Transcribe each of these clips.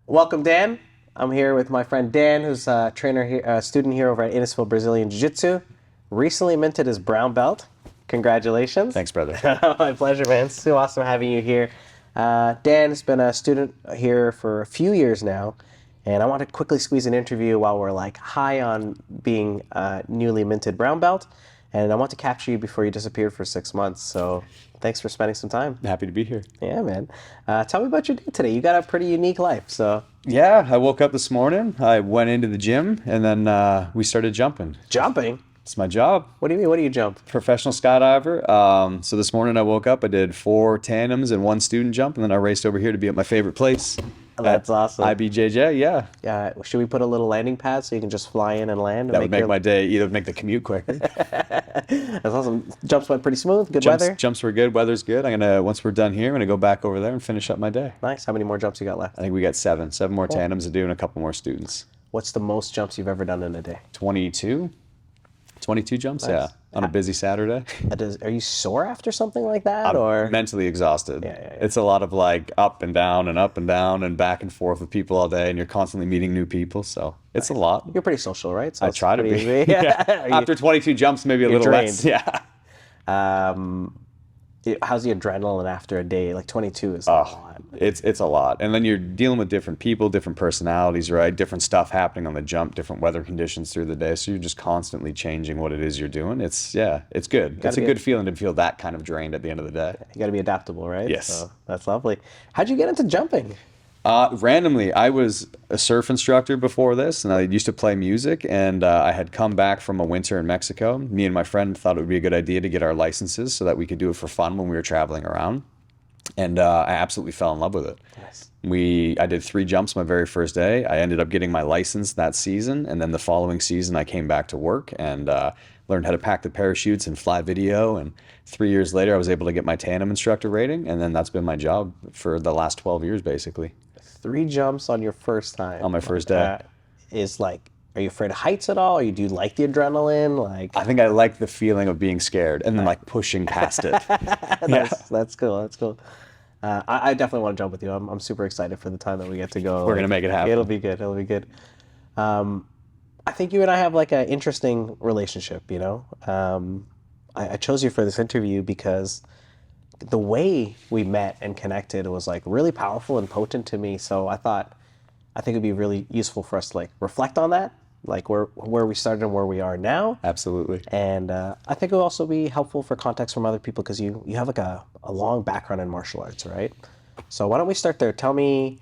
Welcome, Dan. I'm here with my friend Dan, who's a trainer here, student here over at Innisfil Brazilian Jiujitsu. Recently minted his brown belt. Congratulations. Thanks, brother. My pleasure, man. It's so awesome having you here. Dan has been a student here for a few years now, and I want to quickly squeeze an interview while we're like high on being a newly minted brown belt, and I want to capture you before you disappeared for 6 months. So thanks for spending some time. Happy to be here. Yeah, man. Tell me about your day today. You got a pretty unique life, so. Yeah, I woke up this morning, I went into the gym, and then we started jumping. Jumping? It's my job. What do you mean? What do you jump? Professional skydiver. So this morning I woke up, I did 4 tandems and 1 student jump, and then I raced over here to be at my favorite place. That's awesome. IBJJ, yeah. Should we put a little landing pad so you can just fly in and land? That would make my day, either make the commute quicker. That's awesome. Jumps went pretty smooth. Good weather. Jumps were good. Weather's good. Once we're done here, I'm gonna go back over there and finish up my day. Nice. How many more jumps you got left? I think we got 7 more tandems to do and a couple more students. What's the most jumps you've ever done in a day? 22 jumps, Nice. yeah, on a busy Saturday. Are you sore after something like that, or? I'm mentally exhausted. Yeah. It's a lot of like up and down and back and forth with people all day, and you're constantly meeting new people, so it's a lot. You're pretty social, right? So I it's try to pretty be. easy. Yeah. After 22 jumps, maybe a little drained. less. Yeah. How's the adrenaline after a day? Like 22 is a lot. It's a lot. And then you're dealing with different people, different personalities, right? Different stuff happening on the jump, different weather conditions through the day. So you're just constantly changing what it is you're doing. It's good. It's a good feeling to feel that kind of drained at the end of the day. You got to be adaptable, right? Yes. So that's lovely. How'd you get into jumping? Randomly, I was a surf instructor before this, and I used to play music, and I had come back from a winter in Mexico. Me and my friend thought it would be a good idea to get our licenses so that we could do it for fun when we were traveling around, and I absolutely fell in love with it. Nice. I did 3 jumps my very first day. I ended up getting my license that season, and then the following season I came back to work and learned how to pack the parachutes and fly video, and 3 years later I was able to get my tandem instructor rating, and then that's been my job for the last 12 years basically. 3 jumps on your first time. On my first day. Is like, are you afraid of heights at all? Or do you like the adrenaline? Like, I think I like the feeling of being scared and then like pushing past it. That's cool. That's cool. I definitely want to jump with you. I'm super excited for the time that we get to go. We're gonna make it happen. It'll be good. It'll be good. I think you and I have like an interesting relationship. You know, I chose you for this interview because the way we met and connected was like really powerful and potent to me. So I think it'd be really useful for us to like reflect on that, like where we started and where we are now. Absolutely. And I think it will also be helpful for context from other people because you have like a long background in martial arts, right? So why don't we start there? Tell me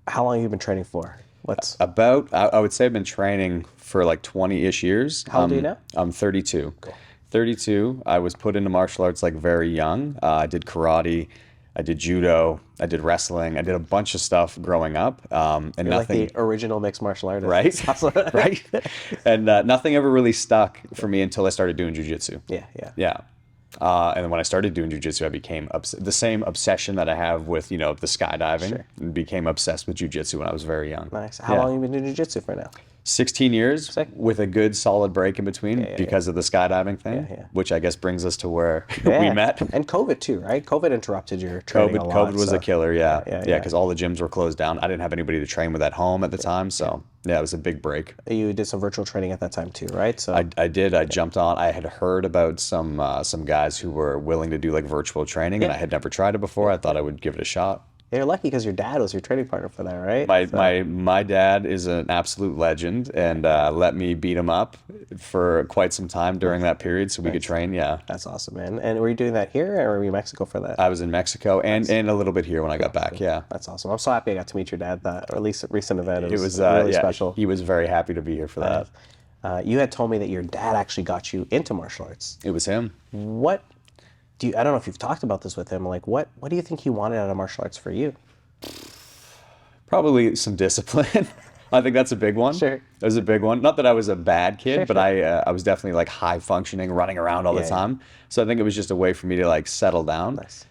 how long you've been training for. I would say I've been training for like 20-ish years. How old are you now? I'm 32. Cool. 32. I was put into martial arts like very young. I did karate, I did judo, I did wrestling, I did a bunch of stuff growing up. And You're nothing, like the original mixed martial artist. right? Right. And nothing ever really stuck for me until I started doing jiu-jitsu. Yeah. Yeah. And then when I started doing jiu-jitsu, I became the same obsession that I have with, the skydiving. Sure. And became obsessed with jiu-jitsu when I was very young. Nice. How long have you been doing jiu-jitsu for now? 16 years Sick. with a good solid break in between because of the skydiving thing, which I guess brings us to where we met. And COVID too, right? COVID interrupted your training a lot. COVID was so. a killer, yeah. Yeah. Because all the gyms were closed down. I didn't have anybody to train with at home at the time, so it was a big break. You did some virtual training at that time too, right? So I did. I jumped on. I had heard about some guys who were willing to do like virtual training, and I had never tried it before. I thought I would give it a shot. You're lucky because your dad was your training partner for that, right? My dad is an absolute legend and let me beat him up for quite some time during that period so we could train. Yeah. That's awesome, man. And were you doing that here or were you in Mexico for that? I was in Mexico and a little bit here when I got back. Yeah. That's awesome. I'm so happy I got to meet your dad or at least a recent event. It was really special. He was very happy to be here for that. You had told me that your dad actually got you into martial arts. It was him. I don't know if you've talked about this with him. Like, what do you think he wanted out of martial arts for you? Probably some discipline. I think that's a big one. Sure. That was a big one. Not that I was a bad kid, but I was definitely like high functioning, running around all the time. So I think it was just a way for me to like settle down. Nice.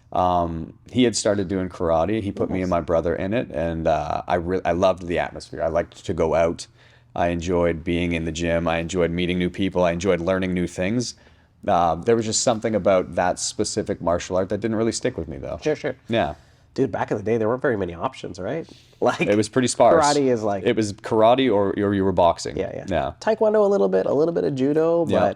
He had started doing karate. He put me and my brother in it, and I loved the atmosphere. I liked to go out. I enjoyed being in the gym. I enjoyed meeting new people. I enjoyed learning new things. There was just something about that specific martial art that didn't really stick with me, though. Sure. Yeah. Dude, back in the day, there weren't very many options, right? Like, It was pretty sparse. karate is like, It was karate or you were boxing. yeah, yeah. Yeah. Taekwondo a little bit of judo, Yeah.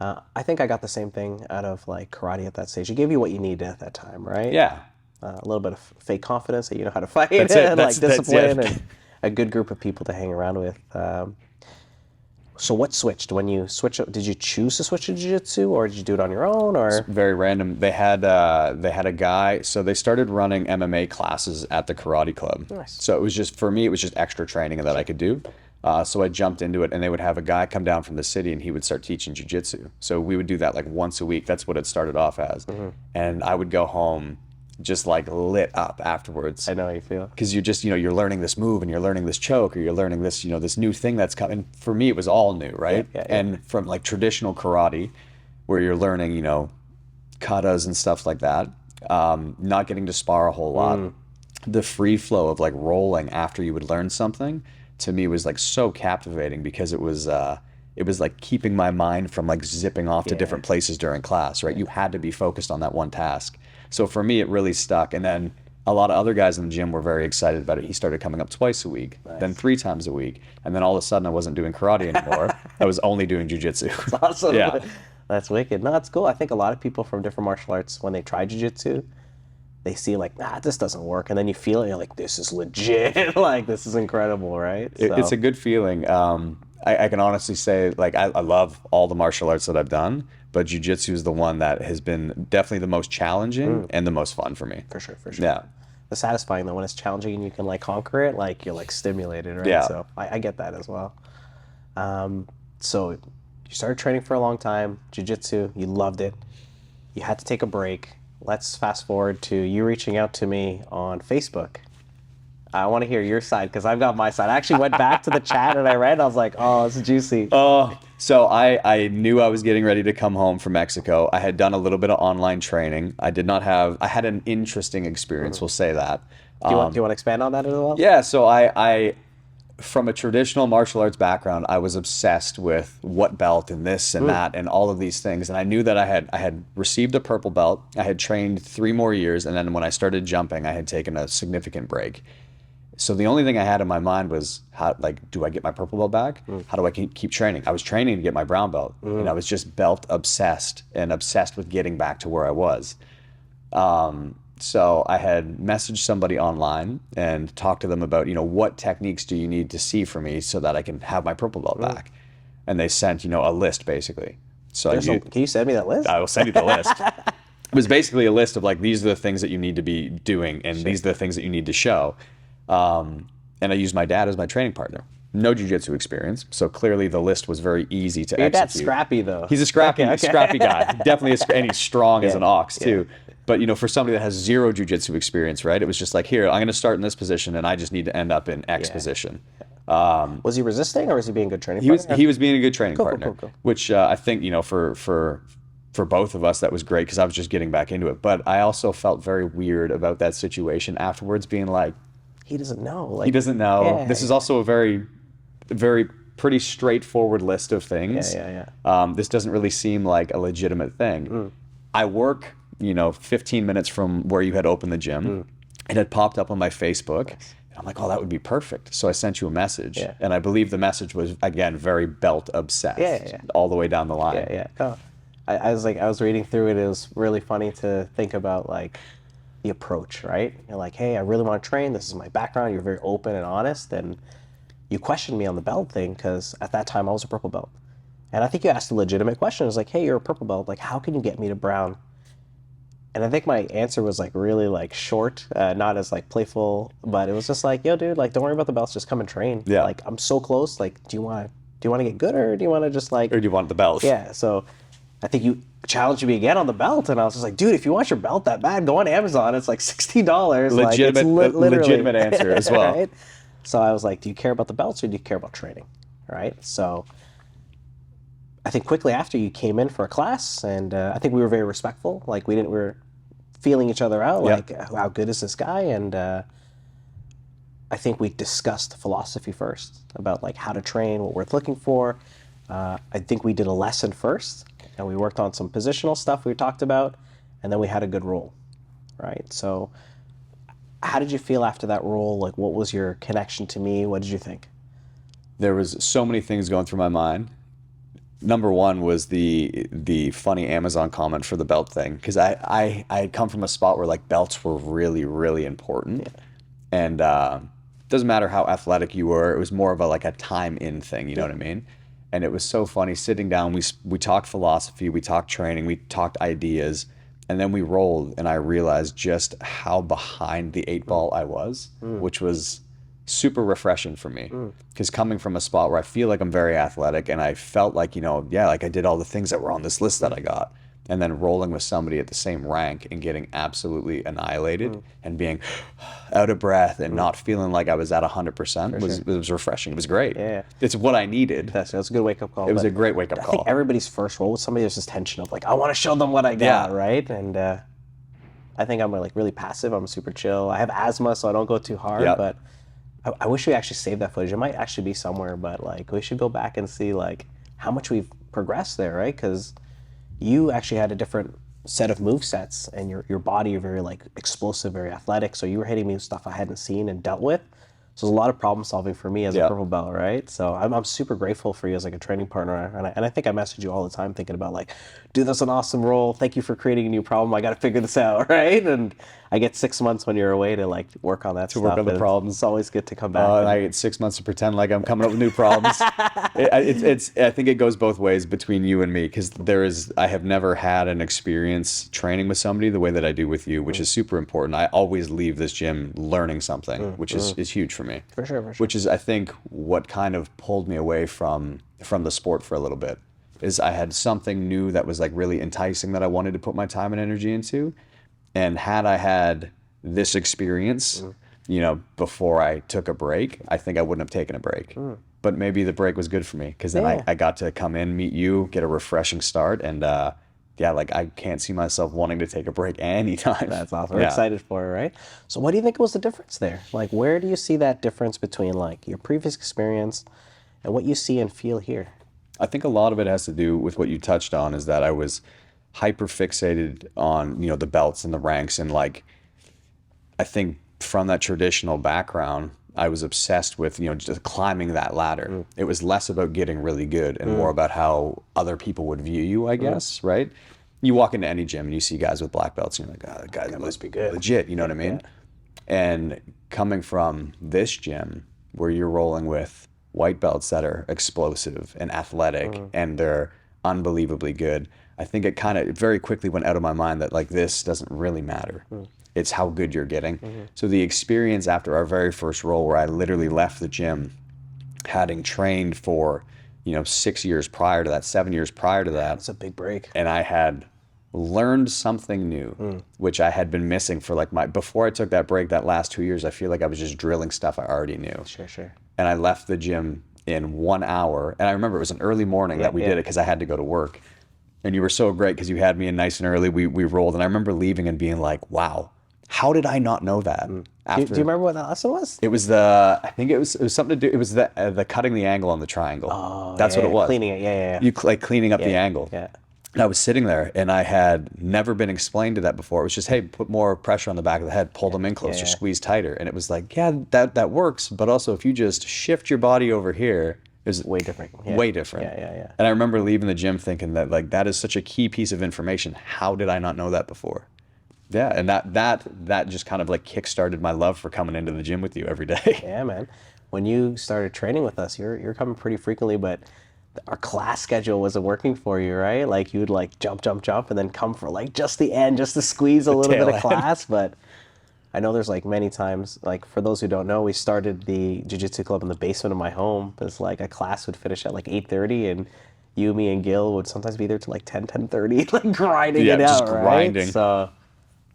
but I think I got the same thing out of like karate at that stage. It gave you what you needed at that time, right? Yeah. A little bit of fake confidence that you know how to fight, That's it. and That's like discipline, it. and a good group of people to hang around with. So what switched when you switch? Did you choose to switch to jiu-jitsu, or did you do it on your own, or? Very random. They had a guy, so they started running MMA classes at the karate club. Nice. So it was just, for me, it was just extra training that I could do. So I jumped into it, and they would have a guy come down from the city, and he would start teaching jiu-jitsu. So we would do that like once a week. That's what it started off as. And I would go home just like lit up afterwards. I know how you feel. Because you're just, you're learning this move, and you're learning this choke, or you're learning this, this new thing that's coming. For me, it was all new, right? Yeah, yeah. And from like traditional karate, where you're learning, katas and stuff like that, not getting to spar a whole lot. The free flow of like rolling after you would learn something, to me was like so captivating, because it was like keeping my mind from like zipping off to different places during class, right? You had to be focused on that one task. So for me, it really stuck. And then a lot of other guys in the gym were very excited about it. He started coming up twice a week, then 3 times a week. And then all of a sudden I wasn't doing karate anymore. I was only doing jiu-jitsu. That's awesome. Yeah. That's wicked. No, it's cool. I think a lot of people from different martial arts, when they try jiu-jitsu, they see like, this doesn't work. And then you feel it, you're like, this is legit. Like, this is incredible, right? It's a good feeling. I can honestly say, like, I love all the martial arts that I've done, but jiu-jitsu is the one that has been definitely the most challenging and the most fun for me. For sure, for sure. Yeah. It's satisfying though when it's challenging and you can like conquer it, like you're like stimulated, right? Yeah. So I get that as well. So you started training for a long time, jiu-jitsu, you loved it. You had to take a break. Let's fast forward to you reaching out to me on Facebook. I want to hear your side, because I've got my side. I actually went back to the chat and I read, I was like, oh, it's juicy. So I knew I was getting ready to come home from Mexico. I had done a little bit of online training. I had an interesting experience, we'll say that. Do you want to expand on that as well? Yeah, so I from a traditional martial arts background, I was obsessed with what belt and this and that and all of these things. And I knew that I had received a purple belt. I had trained 3 more years, and then when I started jumping, I had taken a significant break. So the only thing I had in my mind was, how, like, do I get my purple belt back? How do I keep training? I was training to get my brown belt, and I was just belt obsessed and obsessed with getting back to where I was. So I had messaged somebody online and talked to them about, what techniques do you need to see for me so that I can have my purple belt back? And they sent, a list basically. So Can you send me that list? I will send you the list. It was basically a list of like, these are the things that you need to be doing, and these are the things that you need to show. And I used my dad as my training partner. No jiu-jitsu experience, so clearly the list was very easy to Your execute. dad's scrappy though. He's a scrappy guy. Definitely, and he's strong as an ox too. Yeah. But for somebody that has 0 jiu-jitsu experience, right? It was just like, here, I'm going to start in this position, and I just need to end up in X position. Was he resisting, or was he being a good training partner? He was being a good training partner, cool. which I think for both of us that was great, because I was just getting back into it. But I also felt very weird about that situation afterwards, being like, he doesn't know. Like, he doesn't know. Yeah. This is also a very, very pretty straightforward list of things. Yeah. This doesn't really seem like a legitimate thing. I work, 15 minutes from where you had opened the gym. It had popped up on my Facebook. Nice. And I'm like, oh, that would be perfect. So I sent you a message. Yeah. And I believe the message was, again, very belt obsessed. Yeah. All the way down the line. Yeah. Oh. I was reading through it. It was really funny to think about like the approach, right? You're like, hey, I really want to train. This is my background. You're very open and honest. And you questioned me on the belt thing, because at that time I was a purple belt. And I think you asked a legitimate question. It was like, hey, you're a purple belt. Like, how can you get me to brown? And I think my answer was like really like short, not as like playful, but it was just like, yo, dude, like, don't worry about the belts. Just come and train. Yeah. Like, I'm so close. Like, do you want to get good, or do you want to just like? Or do you want the belt? Yeah. So I think you challenged me again on the belt, and I was just like, dude, if you want your belt that bad, go on Amazon. It's like $60. Legitimate answer as well. Right? So I was like, do you care about the belts, or do you care about training? Right. So I think quickly after you came in for a class, and I think we were very respectful. Like we were feeling each other out. Yeah. Like, how good is this guy? And I think we discussed philosophy first, about like how to train, what we're looking for. I think we did a lesson first, and we worked on some positional stuff we talked about, and then we had a good roll, right? So How did you feel after that role? Like, what was your connection to me? What did you think? There was so many things going through my mind. Number one was the funny Amazon comment for the belt thing, because I had come from a spot where like belts were really, really important. And doesn't matter how athletic you were, it was more of a like a time in thing, you know what I mean? And it was so funny sitting down. We talked philosophy, we talked training, we talked ideas, and then we rolled, and I realized just how behind the eight ball I was, which was super refreshing for me. Because coming from a spot where I feel like I'm very athletic, and I felt like, you know, yeah, like I did all the things that were on this list that I got, and then rolling with somebody at the same rank and getting absolutely annihilated and being out of breath and not feeling like I was at 100% was refreshing. It was great. Yeah. It's what I needed. That's a good wake-up call. It was a great wake-up I call. think everybody's first role with somebody, there's this tension of like, I want to show them what I got, right? And I think I'm like really passive. I'm super chill. I have asthma, so I don't go too hard, but I wish we actually saved that footage. It might actually be somewhere, but like we should go back and see like how much we've progressed there, right? Because you actually had a different set of move sets, and your body, you're very like explosive, very athletic. So you were hitting me with stuff I hadn't seen and dealt with. So there's a lot of problem solving for me as a purple belt, right? So I'm super grateful for you as like a training partner, and I think I message you all the time thinking about like, dude, that's an awesome role. Thank you for creating a new problem. I got to figure this out, right? And I get 6 months when you're away to like work on that stuff. Work on the problems. It's always good to come back. And I get 6 months to pretend like I'm coming up with new problems. I think it goes both ways between you and me, because I have never had an experience training with somebody the way that I do with you, which is super important. I always leave this gym learning something, which is huge for me. For sure. Which is, I think, what kind of pulled me away from the sport for a little bit. Is I had something new that was like really enticing that I wanted to put my time and energy into. And had I had this experience, you know, before I took a break, I think I wouldn't have taken a break. But maybe the break was good for me, because then I got to come in, meet you, get a refreshing start, and like I can't see myself wanting to take a break anytime. That's awesome. We're excited for it, right? So what do you think was the difference there? Like, where do you see that difference between like your previous experience and what you see and feel here? I think a lot of it has to do with what you touched on, is that I was hyper fixated on, you know, the belts and the ranks, and like I think from that traditional background, I was obsessed with, you know, just climbing that ladder. It was less about getting really good and more about how other people would view you, I guess, right? You walk into any gym and you see guys with black belts and you're like, oh, that guy must be good. Legit, you know what I mean? And coming from this gym where you're rolling with white belts that are explosive and athletic and they're unbelievably good, I think it kind of very quickly went out of my mind that like this doesn't really matter. It's how good you're getting. So the experience after our very first roll, where I literally left the gym having trained for, you know, 6 years prior to that, 7 years prior to that. That's a big break. And I had learned something new, which I had been missing for like before I took that break, that last 2 years, I feel like I was just drilling stuff I already knew. Sure. And I left the gym in 1 hour. And I remember it was an early morning that we did it, because I had to go to work. And you were so great because you had me in nice and early. We rolled. And I remember leaving and being like, wow, how did I not know that? Do you remember what that lesson was? It was I think it was something to do, it was the cutting the angle on the triangle. Oh, That's what it was. Cleaning it, You like cleaning up the angle. Yeah. And I was sitting there, and I had never been explained to that before. It was just, hey, put more pressure on the back of the head, pull them in closer, squeeze tighter. And it was like, yeah, that works. But also, if you just shift your body over here, it's way different. Way different. Yeah. And I remember leaving the gym thinking that like that is such a key piece of information. How did I not know that before? Yeah, and that just kind of like kickstarted my love for coming into the gym with you every day. Yeah, man. When you started training with us, you're coming pretty frequently, but our class schedule wasn't working for you, right? Like you'd like jump, and then come for like just the end, just to squeeze a little bit of class. But I know there's like many times, like for those who don't know, we started the jiu-jitsu club in the basement of my home. It's like a class would finish at like 8:30, and you, me, and Gil would sometimes be there till like 10:30, like grinding it out, right? Grinding. So,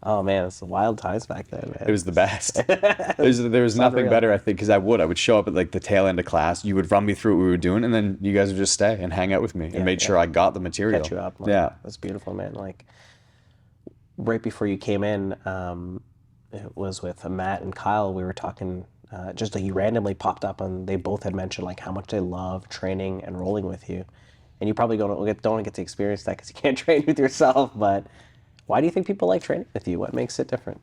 oh man, it's the wild times back then, man. It was the best. There was nothing better, I think, because I would show up at like the tail end of class. You would run me through what we were doing, and then you guys would just stay and hang out with me and made sure I got the material. Catch you up. Like, yeah, that's beautiful, man. Like right before you came in, it was with Matt and Kyle. We were talking. Just like you randomly popped up, and they both had mentioned like how much they love training and rolling with you. And you probably don't get to experience that because you can't train with yourself, but why do you think people like training with you? What makes it different?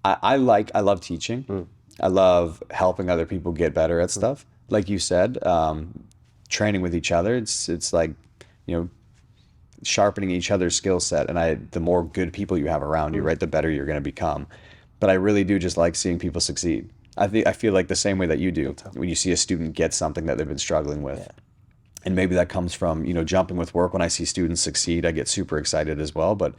I love teaching. I love helping other people get better at stuff. Like you said, training with each other. It's like, you know, sharpening each other's skill set. And the more good people you have around you, right, the better you're going to become. But I really do just like seeing people succeed. I feel like the same way that you do when you see a student get something that they've been struggling with. Yeah. And maybe that comes from, you know, jumping with work. When I see students succeed, I get super excited as well. But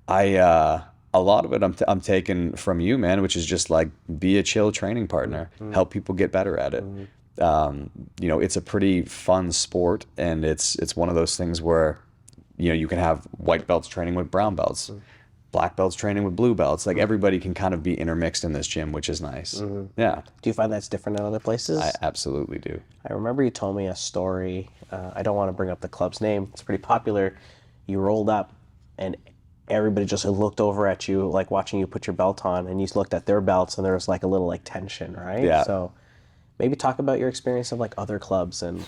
a lot of it I'm taking from you, man, which is just like, be a chill training partner, help people get better at it. You know, it's a pretty fun sport, and it's one of those things where, you know, you can have white belts training with brown belts, black belts training with blue belts. Like everybody can kind of be intermixed in this gym, which is nice. Yeah, Do you find that's different in other places? I absolutely do. I remember you told me a story. I don't want to bring up the club's name. It's pretty popular. You rolled up, and everybody just looked over at you, like watching you put your belt on, and you looked at their belts, and there was like a little like tension, right? Yeah. So maybe talk about your experience of like other clubs and.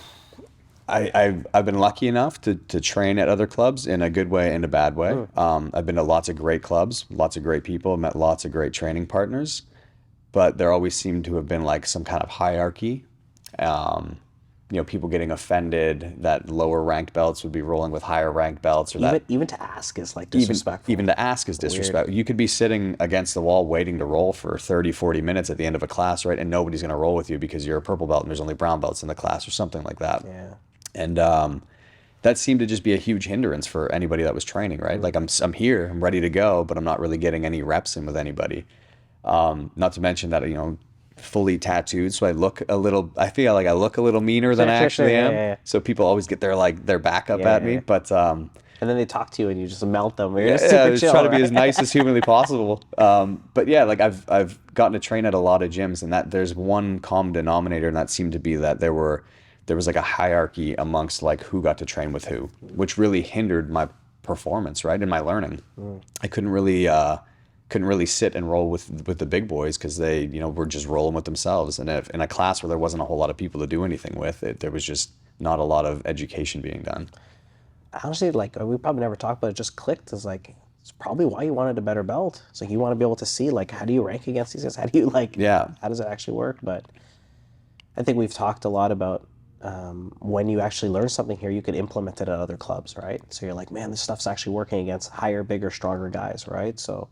I've been lucky enough to train at other clubs in a good way and a bad way. I've been to lots of great clubs, lots of great people, met lots of great training partners, but there always seemed to have been like some kind of hierarchy. You know, people getting offended that lower ranked belts would be rolling with higher ranked belts, or that Even to ask is like disrespectful. even to ask is disrespectful. You could be sitting against the wall waiting to roll for 30, 40 minutes at the end of a class, right? And nobody's going to roll with you because you're a purple belt and there's only brown belts in the class or something like that. Yeah. And that seemed to just be a huge hindrance for anybody that was training, right? Like I'm here, I'm ready to go, but I'm not really getting any reps in with anybody. Not to mention that, you know, fully tattooed, so I feel like I look a little meaner than I actually am. Yeah. So people always get their back up at me, yeah. but And then they talk to you and you just melt them. You're yeah, super just chill, try to be right? as nice as humanly possible. But yeah, like I've gotten to train at a lot of gyms, and that there's one common denominator, and that seemed to be that there was like a hierarchy amongst like who got to train with who, which really hindered my performance, right, and my learning. I couldn't really sit and roll with the big boys because they, you know, were just rolling with themselves. And if in a class where there wasn't a whole lot of people to do anything with, there was just not a lot of education being done. Honestly, like we probably never talked, but it just clicked. It's like it's probably why you wanted a better belt. It's like you want to be able to see like how do you rank against these guys? How do you like? Yeah. How does it actually work? But I think we've talked a lot about when you actually learn something here, you could implement it at other clubs, right? So you're like, man, this stuff's actually working against higher, bigger, stronger guys, right? So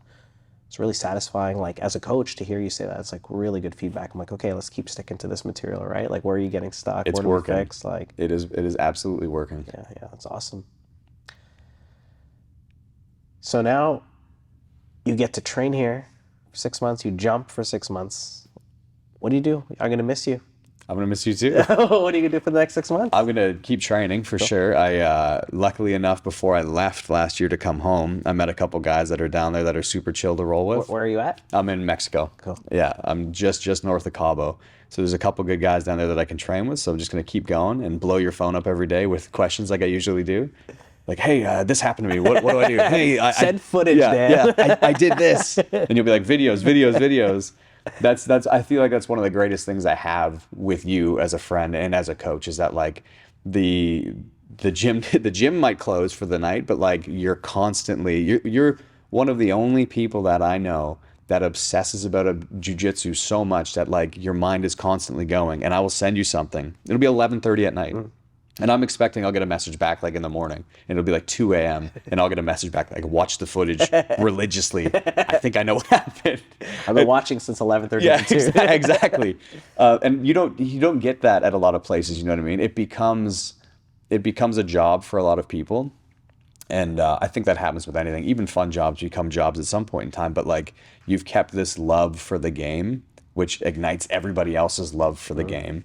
it's really satisfying, like as a coach, to hear you say that. It's like really good feedback. I'm like, okay, let's keep sticking to this material, right? Like, where are you getting stuck? It's Where do working. we fix? Like, It is absolutely working. yeah, that's awesome. So now you get to train here for 6 months. You jump for 6 months. What do you do? I'm gonna miss you. I'm gonna miss you too. What are you gonna do for the next 6 months? I'm gonna keep training for sure. I luckily enough, before I left last year to come home, I met a couple guys that are down there that are super chill to roll with. Where are you at? I'm in Mexico. Cool. Yeah, I'm just north of Cabo. So there's a couple good guys down there that I can train with. So I'm just gonna keep going and blow your phone up every day with questions like I usually do. Like, hey, this happened to me. What do I do? Hey, Send footage, Dan. I did this, and you'll be like, videos. That's I feel like that's one of the greatest things I have with you as a friend and as a coach is that like the gym might close for the night, but like you're one of the only people that I know that obsesses about a jiu-jitsu so much that like your mind is constantly going. And I will send you something. It'll be 11:30 at night. And I'm expecting I'll get a message back like in the morning, and it'll be like 2 a.m. and I'll get a message back like watch the footage religiously. I think I know what happened. I've been watching since 11:30. Yeah, exactly. And you don't get that at a lot of places. You know what I mean? It becomes a job for a lot of people, and I think that happens with anything. Even fun jobs become jobs at some point in time. But like you've kept this love for the game, which ignites everybody else's love for the game.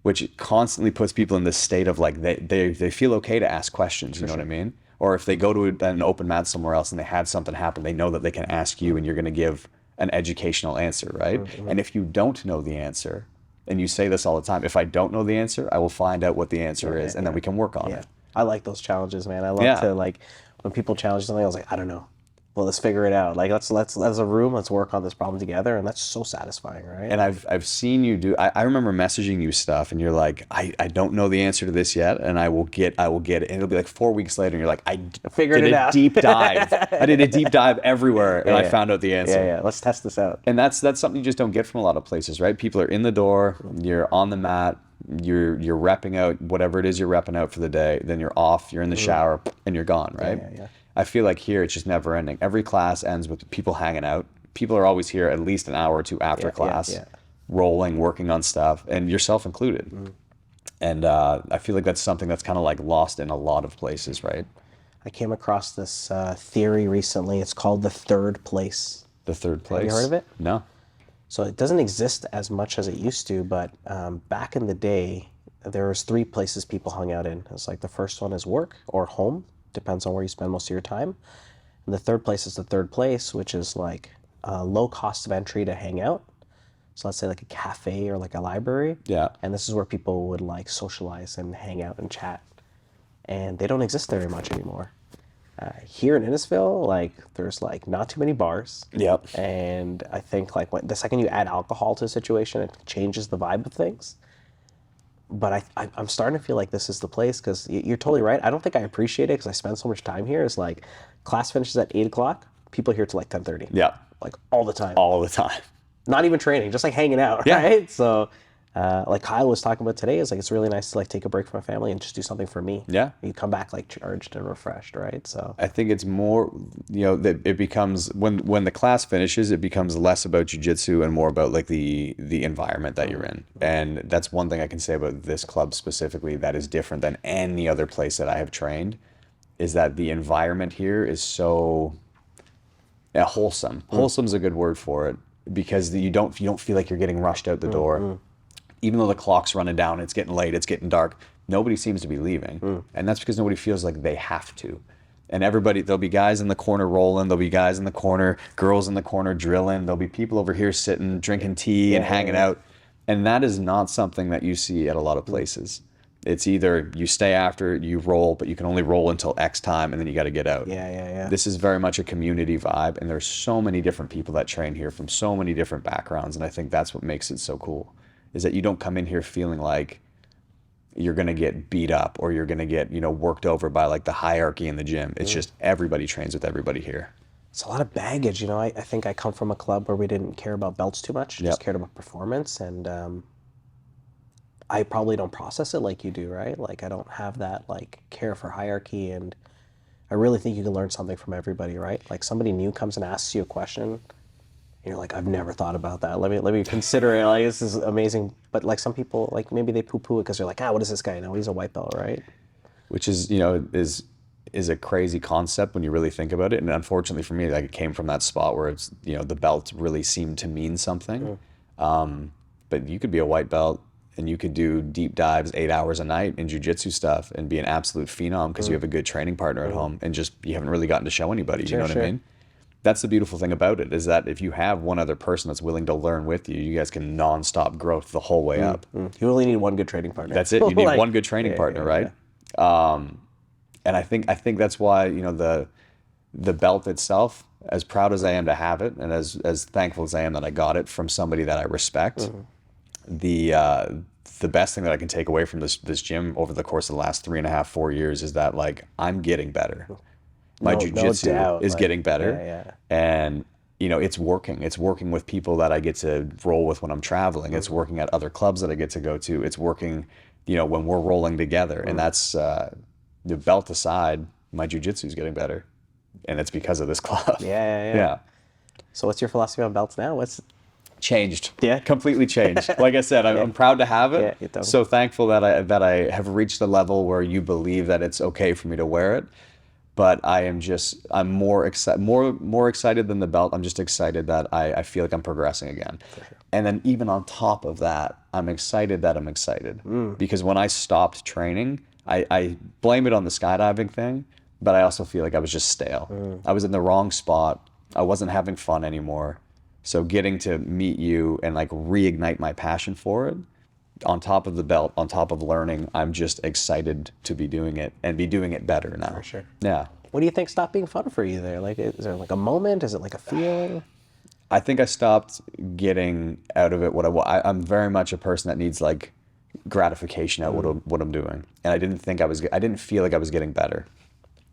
Which constantly puts people in this state of like they feel okay to ask questions, you know what I mean? Or if they go to an open mat somewhere else and they had something happen, they know that they can ask you and you're going to give an educational answer, right? And if you don't know the answer, and you say this all the time, if I don't know the answer, I will find out what the answer is, and then we can work on it. I like those challenges, man. I love to like when people challenge something. I was like, I don't know. well, let's figure it out. Like let's as a room, let's work on this problem together, and that's so satisfying, right? And I've seen you do. I remember messaging you stuff, and you're like, I don't know the answer to this yet, and I will get it. And it'll be like 4 weeks later, and you're like, I Figured did it a out. deep dive. I did a deep dive everywhere, and I found out the answer. Yeah, let's test this out. And that's something you just don't get from a lot of places, right? People are in the door, you're on the mat, you're repping out whatever it is you're repping out for the day, then you're off, you're in the shower, and you're gone, right? Yeah. I feel like here it's just never ending. Every class ends with people hanging out. People are always here at least an hour or two after class, rolling, working on stuff, and yourself included. And I feel like that's something that's kind of like lost in a lot of places, right? I came across this theory recently. It's called the third place. The third place. Have you heard of it? No. So it doesn't exist as much as it used to, but back in the day, there was 3 places people hung out in. It's like the first one is work or home, depends on where you spend most of your time. And the third place is the third place, which is like low cost of entry to hang out. So let's say like a cafe or like a library. Yeah. And this is where people would like socialize and hang out and chat. And they don't exist very much anymore. Here in Innisfil, like there's like not too many bars. Yep. And I think like the second you add alcohol to a situation, it changes the vibe of things. But I'm starting to feel like this is the place, because you're totally right. I don't think I appreciate it because I spend so much time here. It's like class finishes at 8 o'clock, people are here till like 10:30. Yeah. Like all the time. All the time. Not even training, just like hanging out, Yeah. right? So like Kyle was talking about today, is like it's really nice to like take a break from my family and just do something for me. Yeah. You come back like charged and refreshed, right? So I think it's more, that it becomes, when the class finishes, it becomes less about jiu-jitsu and more about like the environment that you're in. And that's one thing I can say about this club specifically that is different than any other place that I have trained, is that the environment here is so wholesome. Wholesome's a good word for it, because you don't feel like you're getting rushed out the door. Even though the clock's running down, it's getting late, it's getting dark, nobody seems to be leaving. And that's because nobody feels like they have to. And there'll be guys in the corner rolling, there'll be guys in the corner, girls in the corner drilling, there'll be people over here sitting, drinking tea and hanging out. And that is not something that you see at a lot of places. It's either you stay after, you roll, but you can only roll until X time and then you got to get out. Yeah. This is very much a community vibe, and there's so many different people that train here from so many different backgrounds. And I think that's what makes it so cool, is that you don't come in here feeling like you're going to get beat up or you're going to get, worked over by like the hierarchy in the gym. It's just everybody trains with everybody here. It's a lot of baggage, I think I come from a club where we didn't care about belts too much, just cared about performance, and I probably don't process it like you do, right? Like I don't have that like care for hierarchy, and I really think you can learn something from everybody, right? Like somebody new comes and asks you a question, and you're like, I've never thought about that. Let me consider it. Like this is amazing. But like some people, like maybe they poo-poo it because they're like, what is this guy? No, he's a white belt, right? Which is, is a crazy concept when you really think about it. And unfortunately for me, like it came from that spot where it's, the belt really seemed to mean something. But you could be a white belt and you could do deep dives 8 hours a night in jiu-jitsu stuff and be an absolute phenom because you have a good training partner at home, and just you haven't really gotten to show anybody. You know what I mean? That's the beautiful thing about it, is that if you have one other person that's willing to learn with you, you guys can non-stop growth the whole way up. You only need one good training partner. That's it. You need one good training partner, right? And I think that's why, the belt itself, as proud as I am to have it, and as thankful as I am that I got it from somebody that I respect, the best thing that I can take away from this gym over the course of the last 3.5, 4 years is that like I'm getting better. My jiu-jitsu is getting better. And it's working. It's working with people that I get to roll with when I'm traveling. It's working at other clubs that I get to go to. It's working, when we're rolling together. And that's the belt aside, my jiu-jitsu is getting better. And it's because of this club. Yeah. So what's your philosophy on belts now? What's changed? Yeah, completely changed. Like I said, I'm proud to have it. Yeah, so thankful that I have reached the level where you believe that it's okay for me to wear it. But I'm more excited than the belt. I'm just excited that I feel like I'm progressing again. Sure. And then even on top of that, I'm excited that I'm excited. Because when I stopped training, I blame it on the skydiving thing, but I also feel like I was just stale. I was in the wrong spot. I wasn't having fun anymore. So getting to meet you and like reignite my passion for it, on top of the belt, on top of learning, I'm just excited to be doing it and be doing it better now. For sure. Yeah. What do you think stopped being fun for you there? Like, is there like a moment? Is it like a feeling? I think I stopped getting out of it what I'm very much a person that needs like gratification out what I'm doing, and I didn't feel like I was getting better,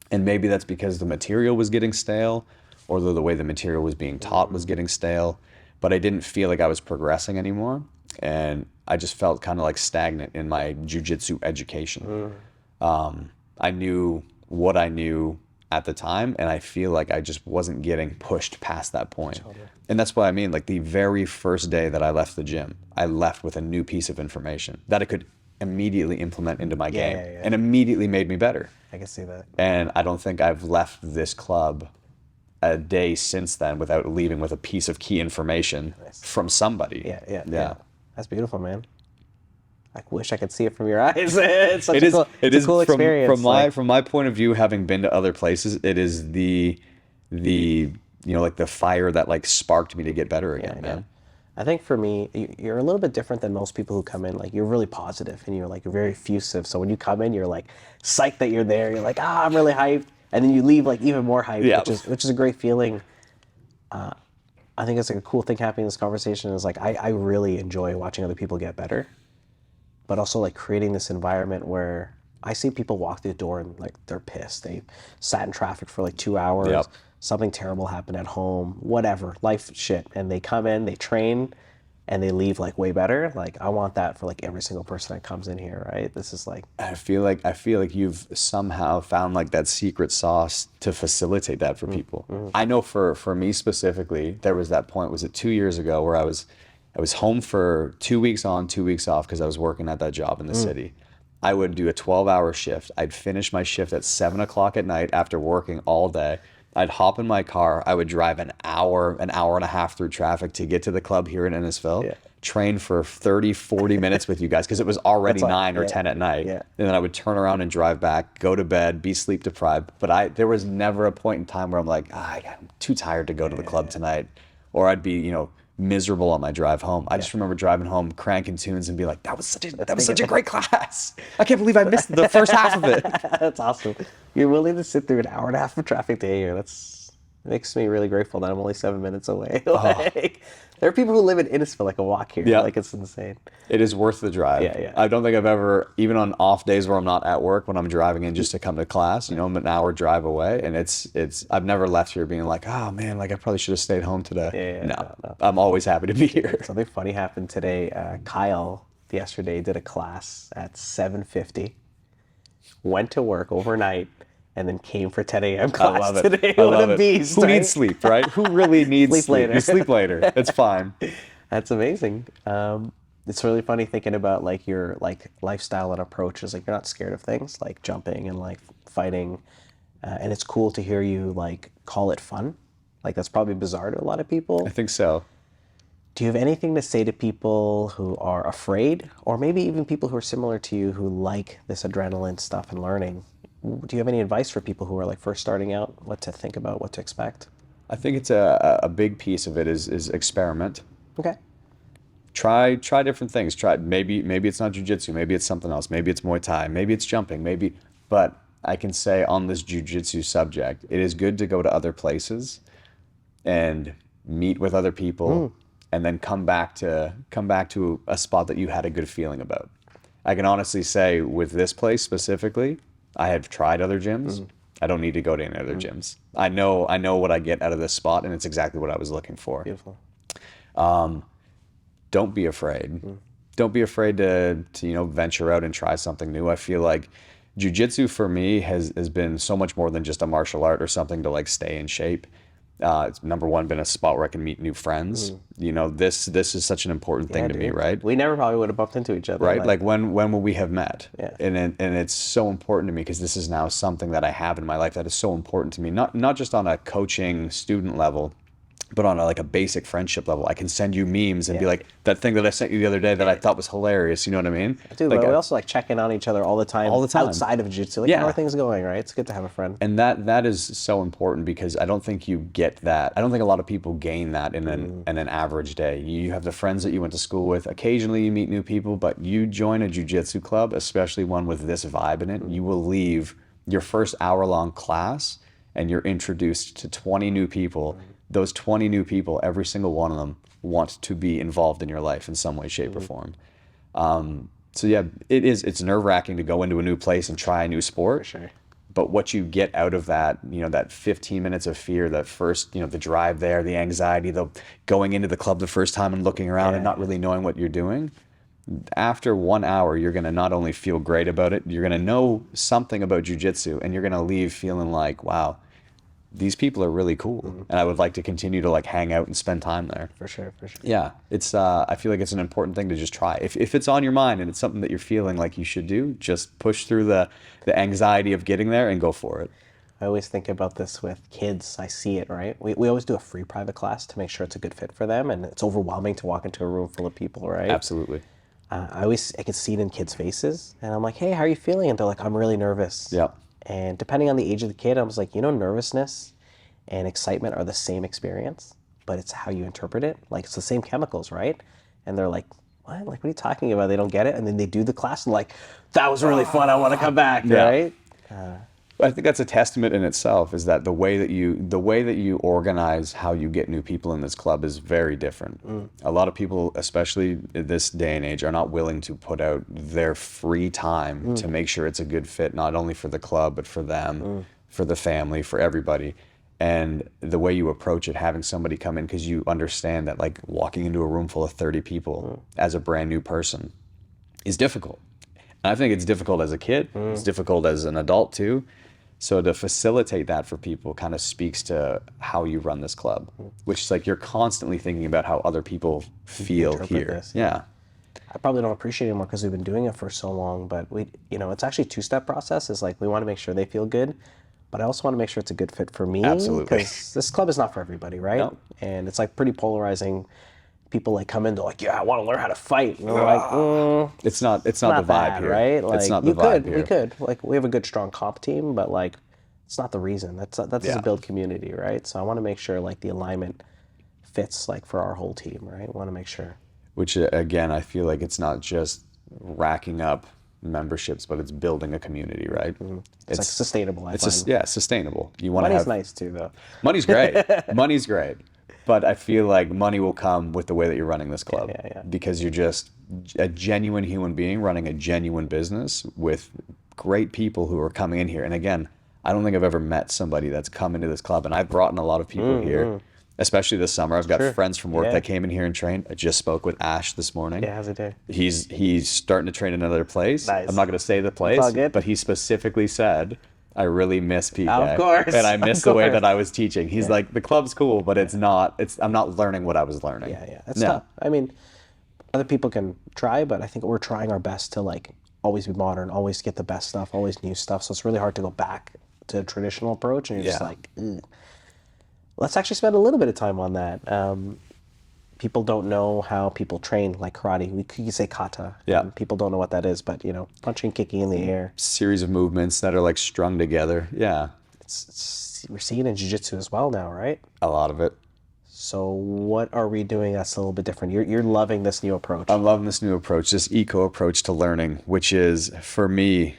and maybe that's because the material was getting stale, or the way the material was being taught was getting stale, but I didn't feel like I was progressing anymore, and I just felt kind of like stagnant in my jiu-jitsu education. I knew what I knew at the time, and I feel like I just wasn't getting pushed past that point. Totally. And that's what I mean. Like the very first day that I left the gym, I left with a new piece of information that I could immediately implement into my game, and immediately made me better. I can see that. And I don't think I've left this club a day since then without leaving with a piece of key information from somebody. Yeah. That's beautiful, man. I wish I could see it from your eyes. It's such a cool experience. From my point of view, having been to other places, it is the like the fire that like sparked me to get better again, man. I think for me, you're a little bit different than most people who come in. Like, you're really positive and you're very effusive. So when you come in, you're like psyched that you're there. You're like, I'm really hyped. And then you leave like even more hyped, which is a great feeling. I think it's like a cool thing happening in this conversation is like, I really enjoy watching other people get better, but also like creating this environment where I see people walk through the door and like they're pissed. They sat in traffic for like 2 hours. Something terrible happened at home, whatever, life shit. And they come in, they train, and they leave like way better. Like, I want that for like every single person that comes in here, right? This is like, I feel like you've somehow found like that secret sauce to facilitate that for people. I know for me specifically, there was that point, was it 2 years ago, where I was home for 2 weeks on, 2 weeks off, because I was working at that job in the city. I would do a 12-hour shift. I'd finish my shift at 7 o'clock at night after working all day. I'd hop in my car. I would drive an hour and a half through traffic to get to the club here in Innisfil, train for 30, 40 minutes with you guys, because it was already 9 or 10 at night. And then I would turn around and drive back, go to bed, be sleep deprived. But there was never a point in time where I'm like, I'm too tired to go to the club tonight. Or I'd be, miserable on my drive home. I just remember driving home, cranking tunes, and be like, that was such a great class. I can't believe I missed the first half of it. That's awesome. You're willing to sit through an hour and a half of traffic to get here. That makes me really grateful that I'm only 7 minutes away. Like, there are people who live in Innisfil that can walk here. Like, it's insane. It is worth the drive. I don't think I've ever, even on off days where I'm not at work, when I'm driving in just to come to class, I'm an hour drive away, and I've never left here being like, oh man, like I probably should have stayed home today. No. I'm always happy to be here. Something funny happened today. Kyle yesterday did a class at 7:50, went to work overnight, and then came for 10 a.m. class. I love today. I love What a beast, Who right? needs sleep, right? Who really needs Sleep sleep? later. You sleep later. It's fine. That's amazing. It's really funny thinking about like your like lifestyle and approaches. Like, you're not scared of things like jumping and like fighting, and it's cool to hear you like call it fun. Like, that's probably bizarre to a lot of people. I think so. Do you have anything to say to people who are afraid, or maybe even people who are similar to you who like this adrenaline stuff and learning? Do you have any advice for people who are like first starting out, what to think about, what to expect? I think it's a big piece of it is experiment. Okay. Try different things. Maybe it's not jiu-jitsu, maybe it's something else, maybe it's Muay Thai, maybe it's jumping, but I can say on this jiu-jitsu subject, it is good to go to other places and meet with other people and then come back to a spot that you had a good feeling about. I can honestly say with this place specifically, I have tried other gyms. I don't need to go to any other gyms. I know what I get out of this spot, and it's exactly what I was looking for. Beautiful. Don't be afraid. Don't be afraid to venture out and try something new. I feel like jiu-jitsu for me has been so much more than just a martial art or something to like stay in shape. It's number one been a spot where I can meet new friends. This is such an important thing to me, right? We never probably would have bumped into each other. Right? Like when will we have met? Yeah. And it's so important to me because this is now something that I have in my life that is so important to me. Not just on a coaching student level, but on a basic friendship level. I can send you memes and be like, that thing that I sent you the other day that I thought was hilarious. You know what I mean? Dude, but we also like check in on each other all the time outside of jiu-jitsu. Like, how are things going, right? It's good to have a friend. And that is so important because I don't think you get that. I don't think a lot of people gain that in an average day. You have the friends that you went to school with. Occasionally you meet new people, but you join a jiu-jitsu club, especially one with this vibe in it, you will leave your first hour-long class and you're introduced to 20 new people, those 20 new people, every single one of them want to be involved in your life in some way, shape, or form. So yeah, it's nerve-wracking to go into a new place and try a new sport. For sure. But what you get out of that, that 15 minutes of fear, that first, the drive there, the anxiety, the going into the club the first time and looking around and not really knowing what you're doing, after 1 hour, you're going to not only feel great about it, you're going to know something about jiu-jitsu, and you're going to leave feeling like, wow, these people are really cool. And I would like to continue to like hang out and spend time there. For sure, for sure. Yeah, it's I feel like it's an important thing to just try. If it's on your mind and it's something that you're feeling like you should do, just push through the anxiety of getting there and go for it. I always think about this with kids. I see it, right? We always do a free private class to make sure it's a good fit for them, and it's overwhelming to walk into a room full of people, right? Absolutely. I can see it in kids' faces, and I'm like, hey, how are you feeling? And they're like, I'm really nervous. Yeah. And depending on the age of the kid, I was like, nervousness and excitement are the same experience, but it's how you interpret it. Like, it's the same chemicals, right? And they're like, what? Like, what are you talking about? They don't get it. And then they do the class and like, that was really fun. I want to come back, right? I think that's a testament in itself, is that the way that you organize how you get new people in this club is very different. A lot of people, especially in this day and age, are not willing to put out their free time to make sure it's a good fit, not only for the club, but for them, for the family, for everybody. And the way you approach it, having somebody come in, because you understand that like walking into a room full of 30 people as a brand new person is difficult. And I think it's difficult as a kid. It's difficult as an adult too. So to facilitate that for people kind of speaks to how you run this club, which is like you're constantly thinking about how other people feel here. This. Yeah. I probably don't appreciate it more because we've been doing it for so long, but it's actually a two-step process. Is like, we want to make sure they feel good, but I also want to make sure it's a good fit for me. Absolutely. Because this club is not for everybody, right? No. And it's like pretty polarizing. People like come in, they're like, yeah, I want to learn how to fight. And we're like, It's not the vibe bad, here. right? Like, it's not the vibe here. We could. Like, we have a good, strong comp team, but like, it's not the reason. That's to build community, right? So I want to make sure like the alignment fits like for our whole team, right? I want to make sure. Which again, I feel like it's not just racking up memberships, but it's building a community, right? It's like sustainable. It's just sustainable. You want to Money's have nice too, though. Money's great. Money's great. But I feel like money will come with the way that you're running this club. Yeah. Because you're just a genuine human being running a genuine business with great people who are coming in here. And again, I don't think I've ever met somebody that's come into this club. And I've brought in a lot of people here, especially this summer. I've got friends from work that came in here and trained. I just spoke with Ash this morning. Yeah, how's it day? He's starting to train another place. Nice. I'm not going to say the place, all good. but he specifically said, I really miss PK. Of course. And I miss the way that I was teaching. He's like, the club's cool, but I'm not learning what I was learning. Yeah. It's tough. I mean, other people can try, but I think we're trying our best to like always be modern, always get the best stuff, always new stuff. So it's really hard to go back to a traditional approach, and you're just like, let's actually spend a little bit of time on that. People don't know how people train like karate. We could say kata. Yeah. People don't know what that is, but punching, kicking in the air. Series of movements that are like strung together. Yeah. We're seeing it in jiu-jitsu as well now, right? A lot of it. So what are we doing that's a little bit different? You're loving this new approach. I'm loving this new approach, this eco approach to learning, which is for me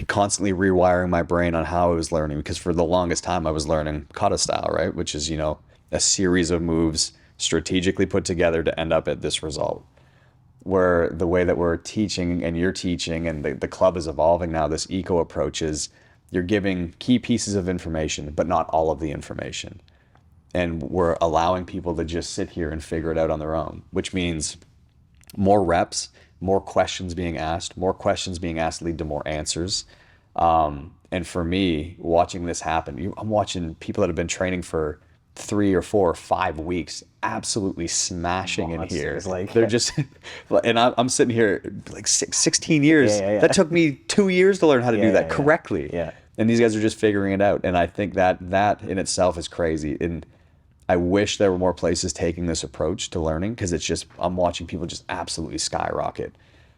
constantly rewiring my brain on how I was learning, because for the longest time I was learning kata style, right? Which is, a series of moves strategically put together to end up at this result. Where the way that we're teaching and you're teaching and the club is evolving now, this eco approach is you're giving key pieces of information, but not all of the information. And we're allowing people to just sit here and figure it out on their own, which means more reps, more questions being asked. More questions being asked lead to more answers. And for me, watching this happen, I'm watching people that have been training for 3 or 4 or 5 weeks absolutely smashing in here. They're just, and I'm sitting here like 16 years. Yeah. That took me 2 years to learn how to do that correctly. Yeah. And these guys are just figuring it out. And I think that in itself is crazy. And I wish there were more places taking this approach to learning, because it's just, I'm watching people just absolutely skyrocket.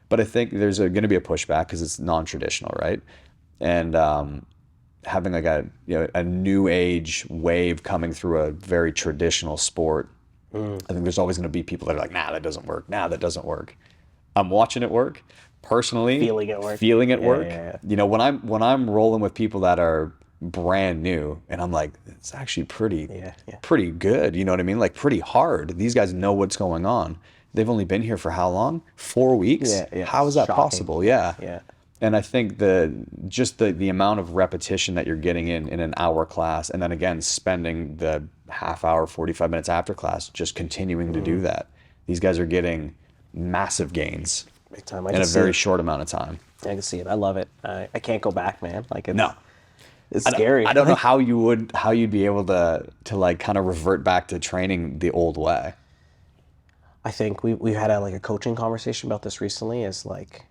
But I think there's going to be a pushback because it's non-traditional, right? And having like a new age wave coming through a very traditional sport, I think there's always going to be people that are like, nah, that doesn't work. Nah, that doesn't work. I'm watching it work personally. Feeling it work. Feeling it work. Yeah. When I'm rolling with people that are brand new, and I'm like, it's actually Yeah, yeah. pretty good. You know what I mean? Like pretty hard. These guys know what's going on. They've only been here for how long? 4 weeks? Yeah, yeah. How is that Shocking. possible? Yeah, Yeah. yeah. And I think the amount of repetition that you're getting in an hour class, and then again spending the half hour, 45 minutes after class just continuing to do that. These guys are getting massive gains Big time. I in can a see very it. short amount of time. I can see it. I love it. I can't go back, man. Like No. it's scary. I don't know how you'd be able to like kind of revert back to training the old way. I think we had a coaching conversation about this recently. Is like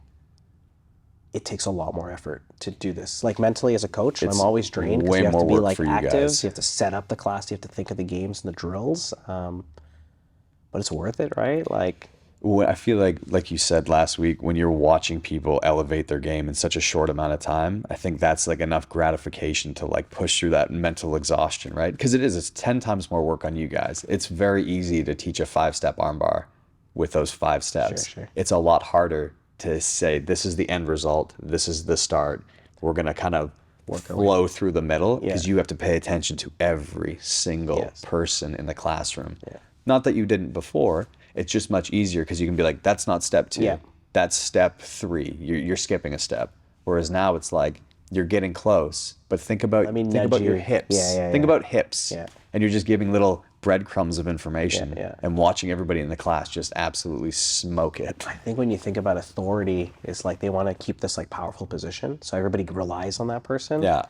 it takes a lot more effort to do this. Like mentally as a coach, It's I'm always drained because way you have to more be work like for you active. guys. You have to set up the class. You have to think of the games and the drills. But it's worth it, right? Like I feel like you said last week, when you're watching people elevate their game in such a short amount of time, I think that's like enough gratification to like push through that mental exhaustion, right? Because it's 10 times more work on you guys. It's very easy to teach a 5-step armbar with those 5 steps. Sure. It's a lot harder to say, this is the end result, this is the start. We're going to kind of flow through the middle, because you have to pay attention to every single person in the classroom. Yeah. Not that you didn't before. It's just much easier because you can be like, that's not step 2. Yeah. That's step 3. You're skipping a step. Whereas now it's like you're getting close, but think about nudge your you. hips. Yeah, Think yeah. about hips. Yeah. And you're just giving little breadcrumbs of information Yeah. and watching everybody in the class just absolutely smoke it. I think when you think about authority, it's like they want to keep this like powerful position, so everybody relies on that person. Yeah.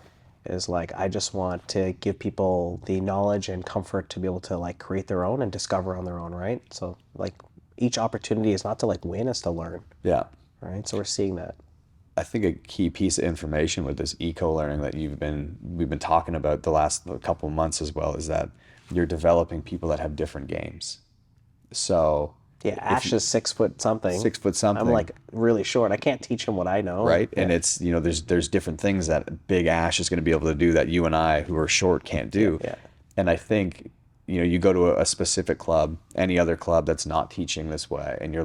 Is like I just want to give people the knowledge and comfort to be able to like create their own and discover on their own, right? So like each opportunity is not to like win, it's to learn, Yeah. right? So we're seeing that. I think a key piece of information with this eco-learning that we've been talking about the last couple of months as well is that you're developing people that have different games. So Yeah, Ash is 6 foot something. 6 foot something. I'm like really short. I can't teach him what I know. Right. Yeah. And it's, there's different things that big Ash is going to be able to do that you and I, who are short, can't do. Yeah. And I think, you go to a specific club, any other club that's not teaching this way, and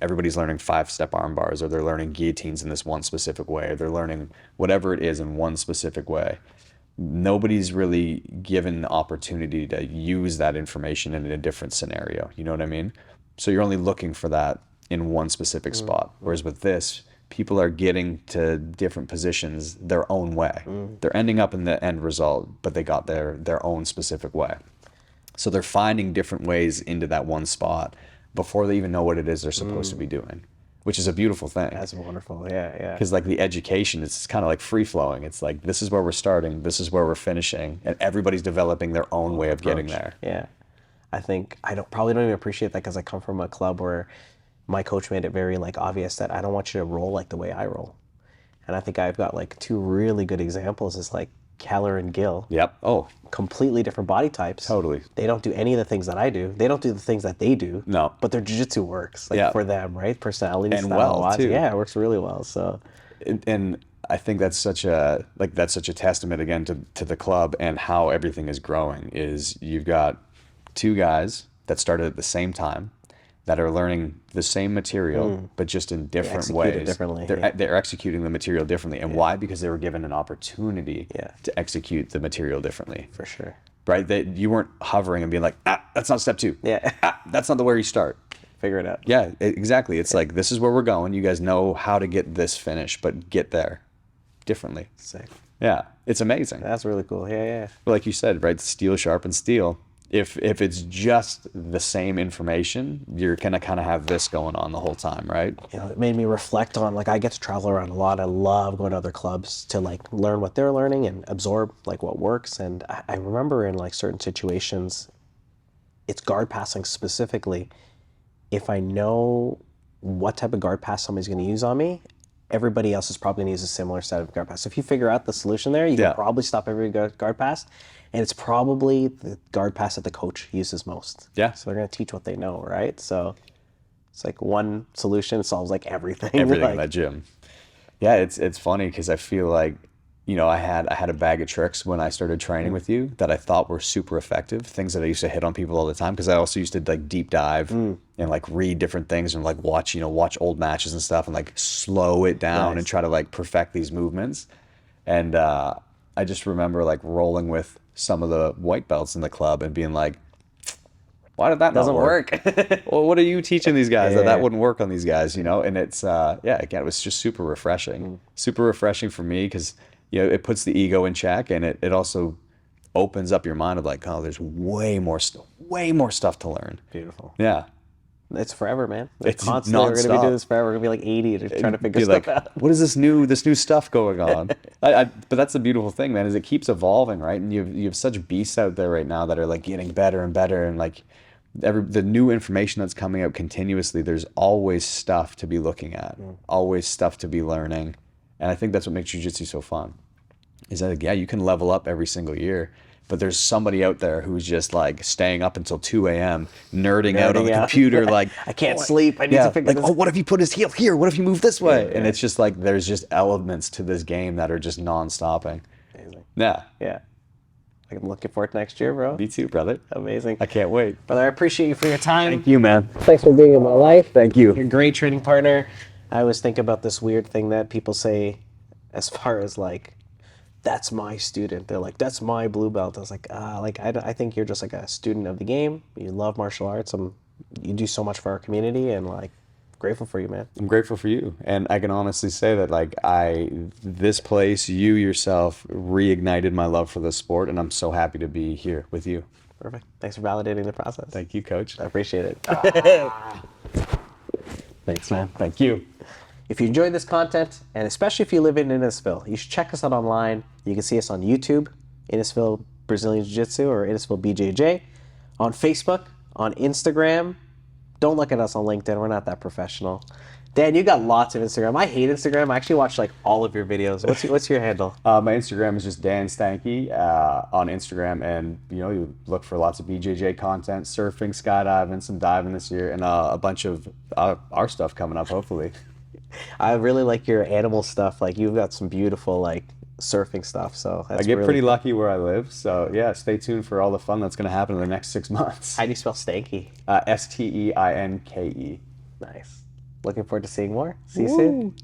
everybody's learning 5-step arm bars, or they're learning guillotines in this one specific way, or they're learning whatever it is in one specific way. Nobody's really given the opportunity to use that information in a different scenario. You know what I mean? So you're only looking for that in one specific spot. Whereas with this, people are getting to different positions their own way. They're ending up in the end result, but they got their own specific way. So they're finding different ways into that one spot before they even know what it is they're supposed to be doing, which is a beautiful thing. That's wonderful. Yeah, yeah. Because like the education, it's kind of like free flowing. It's like, this is where we're starting, this is where we're finishing, and everybody's developing their own way of getting there. Yeah. I think I probably don't even appreciate that because I come from a club where my coach made it very like obvious that I don't want you to roll like the way I roll. And I think I've got like 2 really good examples is like Keller and Gill. Yep. Oh, Completely different body types. totally. They don't do any of the things that I do. They don't do the things that they do. No. But their jiu-jitsu works like Yeah. for them, right? Personality And style well, wise. too. Yeah, it works really well. So And I think that's such a testament again to the club and how everything is growing. Is you've got 2 guys that started at the same time that are learning the same material, but just in different execute it ways. differently, They're executing the material differently. And why? Because they were given an opportunity Yeah. to execute the material differently. for sure. Right? You weren't hovering and being like, that's not step 2. Yeah. That's not the way you start. Figure it out. Yeah, exactly. It's like, this is where we're going. You guys know how to get this finished, but get there differently. Sick. Yeah, it's amazing. That's really cool. Yeah, yeah. Like you said, right? Steel sharpens steel. If it's just the same information, you're gonna kind of have this going on the whole time, right? It made me reflect on like I get to travel around a lot. I love going to other clubs to like learn what they're learning and absorb like what works. And I remember in like certain situations, it's guard passing specifically. If I know what type of guard pass somebody's going to use on me, everybody else is probably going to use a similar set of guard pass. So if you figure out the solution there, you can probably stop every guard pass. And it's probably the guard pass that the coach uses most. Yeah. So they're going to teach what they know, right? So it's like one solution solves like everything. Everything like, in that gym. Yeah, it's funny because I feel like, I had a bag of tricks when I started training with you that I thought were super effective. Things that I used to hit on people all the time because I also used to like deep dive and like read different things and like watch old matches and stuff and like slow it down and try to like perfect these movements. And I just remember like rolling with some of the white belts in the club and being like, why did that Doesn't not work? work. Well, what are you teaching these guys that Yeah. wouldn't work on these guys, you know? And it's, yeah, again, it was just super refreshing. Super refreshing for me because, you know, it puts the ego in check, and it also opens up your mind of like, oh, there's way more stuff to learn. Beautiful. Yeah. It's forever, man. It's Constantly, we're going to be nonstop. doing this forever. We're going to be like 80 to trying to figure Be stuff like, out. what is this new stuff going on? But that's the beautiful thing, man, is it keeps evolving, right? And you have such beasts out there right now that are like getting better and better, and like the new information that's coming out continuously. There's always stuff to be looking at, always stuff to be learning, and I think that's what makes jiu-jitsu so fun. Is that like, yeah, you can level up every single year, but there's somebody out there who's just like staying up until 2 a.m. nerding out on the computer, like I can't sleep. I need to figure like, this oh, what if he put his heel here? What if he moved this way? Yeah, And yeah. it's just like there's just elements to this game that are just non-stopping. Amazing. Yeah, Yeah. I'm looking forward to next year, bro. me too, brother. Amazing. I can't wait. Brother, I appreciate you for your time. Thank you, man. Thanks for being in my life. Thank you. You're a great training partner. I always think about this weird thing that people say as far as like, that's my student. They're like, that's my blue belt. I was like, I think you're just like a student of the game. You love martial arts. You do so much for our community, and like, grateful for you, man. I'm grateful for you, and I can honestly say that like this place, you yourself, reignited my love for the sport, and I'm so happy to be here with you. Perfect. Thanks for validating the process. Thank you, Coach. I appreciate it. Thanks, man. Thank you. If you enjoyed this content, and especially if you live in Innisfil, you should check us out online. You can see us on YouTube, Innisfil Brazilian Jiujitsu, or Innisfil BJJ, on Facebook, on Instagram. Don't look at us on LinkedIn. We're not that professional. Dan, you got lots of Instagram. I hate Instagram. I actually watch like all of your videos. What's your handle? My Instagram is just Dan Steinke on Instagram, and you know, you look for lots of BJJ content, surfing, skydiving, some diving this year, and a bunch of our stuff coming up, hopefully. I really like your animal stuff. Like, you've got some beautiful like surfing stuff. So that's I get really pretty lucky where I live, so yeah, stay tuned for all the fun that's going to happen in the next 6 months. How do you spell stanky? Steinke. Nice. Looking forward to seeing more. See you soon.